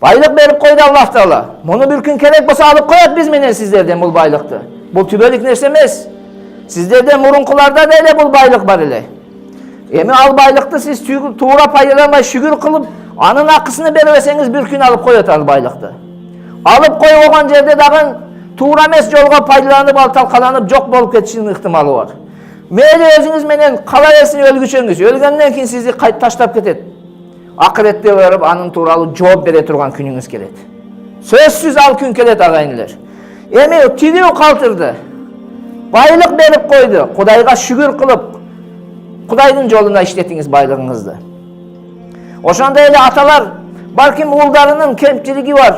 Baylık berip koydu Allah Taala. Bunu bir gün kerek bolsa alıp koyat biz menen sizlerden bu baylıkты. Bu tübelik nerse emes. Sizlerden murunkularda da ele bu baylık var ele. Emi al baylıkты siz tuğra paylalamay şükür kılıp anın akısını bermeseniz bir gün alıp koyat al baylıkты. Alıp koy oğan yerde dağın tuğra emes jolga paylanıp altalkalanıp jok bolup ketişinin ihtimali var. Meyli özünüz menen kala versin ölgüçöңüz. Ölgenden keyin sizi taşlap ketet. Akıretте barıp anın tuuralı жооп бере турган күнүңүз келет. Сөзсүз ал күн келет агайындар. Эми тирүү калтырды. Байлык берип койду. Кудайга шүгүр кылып, Кудайдын жолуна иштетиңиз байлыгыңызды. Ошондой эле аталар балким уулдарынын кемчилиги бар.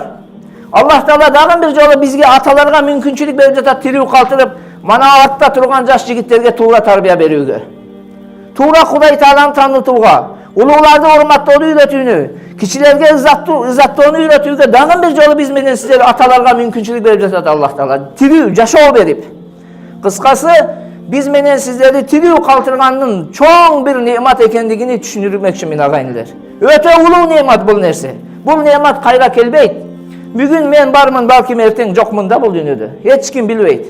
Аллах Таала дагы бир жолу бизге аталарга мүмкүнчүлүк берип жатат тирүү калтырып, мана артта турган жаш жигиттерге туура тарбия берүүгө. Туура Кудай Тааланы таанытууга, улууларды урматтоону үйрөтүүнү, кичилерге ызаттоону үйрөтүүгө дагы бир жолу биз менен сиздер аталарга мүмкүнчүлүк берип жатат Аллах Таала. Тирүү жашоо берип. Кыскасы биз менен сиздерди тирүү калтырганын чоң бир неамат экендигини түшүндүрмөкчүмүн агайындар. Өтө улуу неамат бул нерсе. Бул неамат кайра келбейт. Бүгүн мен бармын, балким эртең жокмун да бул дүйнөдө. Эч ким билбейт.